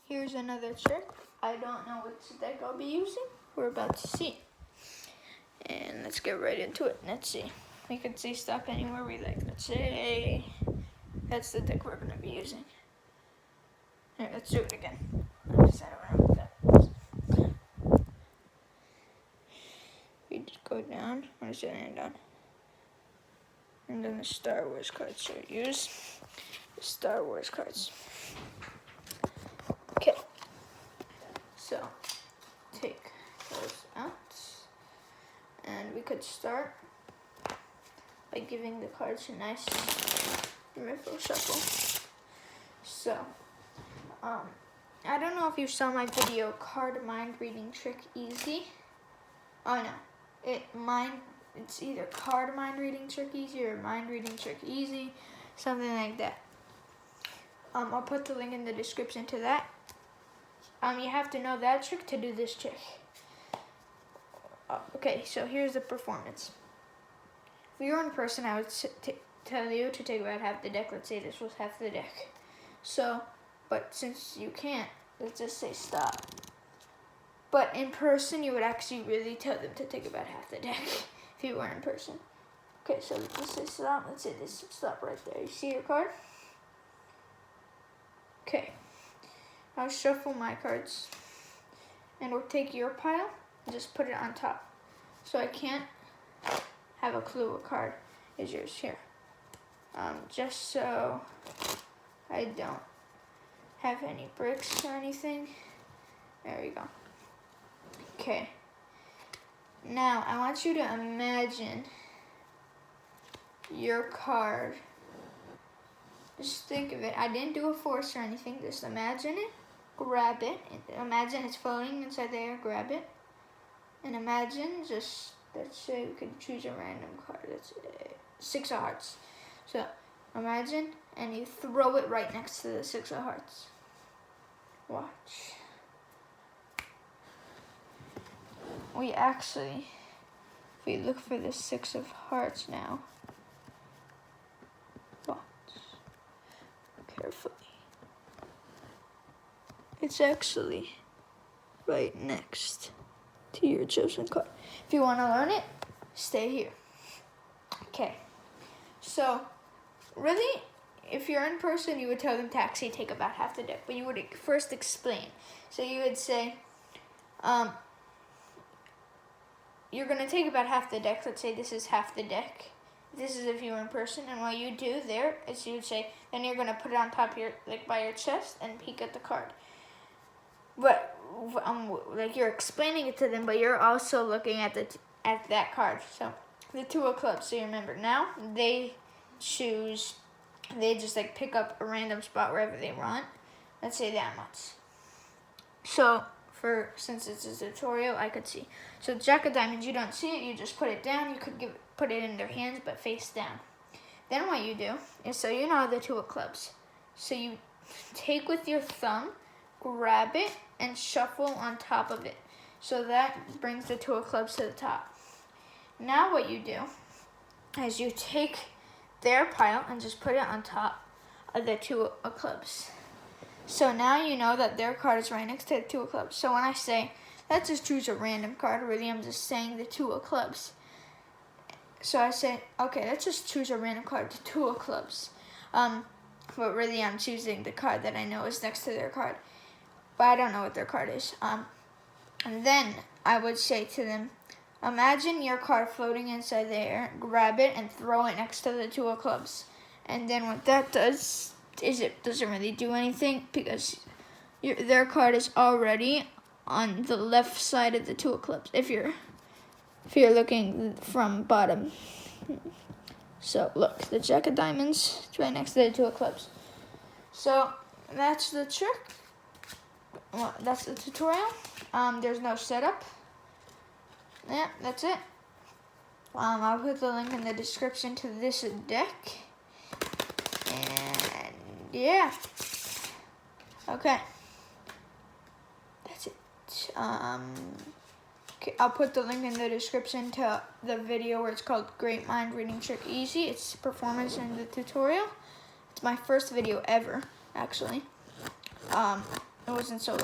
Here's another trick. I don't know which deck I'll be using. We're about to see. And let's get right into it. Let's see. We can say stop anywhere we like. Let's say that's the deck we're going to be using. Here, let's do it again. I just don't know that. We just go down. What is it land on? And then the Star Wars cards. So use the Star Wars cards. Okay. So take those out. And we could start by giving the cards a nice riffle shuffle. So, I don't know if you saw my video, Card Mind Reading Trick Easy. Oh no, it's either Card Mind Reading Trick Easy or Mind Reading Trick Easy, something like that. I'll put the link in the description to that. You have to know that trick to do this trick. Okay, so here's the performance. If you were in person, I would tell you to take about half the deck. Let's say this was half the deck. So, but since you can't, let's just say stop. But in person, you would actually really tell them to take about half the deck if you were in person. Okay, so let's just say stop. Let's say this stop right there. You see your card? Okay. I'll shuffle my cards. And we'll take your pile and just put it on top. So I can't have a clue what card is yours here. Just so I don't have any bricks or anything. There we go. Okay. Now I want you to imagine your card. Just think of it. I didn't do a force or anything. Just imagine it. Grab it. Imagine it's floating inside the air. Grab it. And imagine just, let's say we could choose a random card. That's 6 of hearts. So imagine, and you throw it right next to the 6 of hearts. Watch. We actually, if we look for the 6 of hearts now, watch carefully. It's actually right next to your chosen card. If you want to learn it, stay here. Okay. So, really, if you're in person, you would tell them to actually take about half the deck, but you would first explain. So you would say, you're going to take about half the deck. Let's say this is half the deck. This is if you were in person, and what you do there is you would say, then you're going to put it on top of your, like by your chest, and peek at the card. But like you're explaining it to them, but you're also looking at that card. So the 2 of clubs. So you remember now they just like pick up a random spot wherever they want. Let's say that much. So since it's a tutorial, I could see. So Jack of Diamonds, you don't see it. You just put it down. You could put it in their hands, but face down. Then what you do is, so you know the 2 of clubs. So you take with your thumb, grab it, and shuffle on top of it. So that brings the 2 of clubs to the top. Now what you do is you take their pile and just put it on top of the 2 of clubs. So now you know that their card is right next to the 2 of clubs. So when I say, let's just choose a random card, really I'm just saying the 2 of clubs. So I say, okay, let's just choose a random card, the 2 of clubs. But really I'm choosing the card that I know is next to their card. But I don't know what their card is. And then I would say to them, imagine your card floating inside the air, grab it and throw it next to the 2 of clubs. And then what that does is it doesn't really do anything because their card is already on the left side of the 2 of clubs if you're looking from bottom. So look, the Jack of Diamonds is right next to the 2 of clubs. So that's the trick. Well, that's the tutorial. There's no setup. Yeah, that's it. I'll put the link in the description to this deck. And yeah. Okay. That's it. Okay, I'll put the link in the description to the video where it's called Great Mind Reading Trick Easy. It's performance in the tutorial. It's my first video ever, actually. It wasn't so long.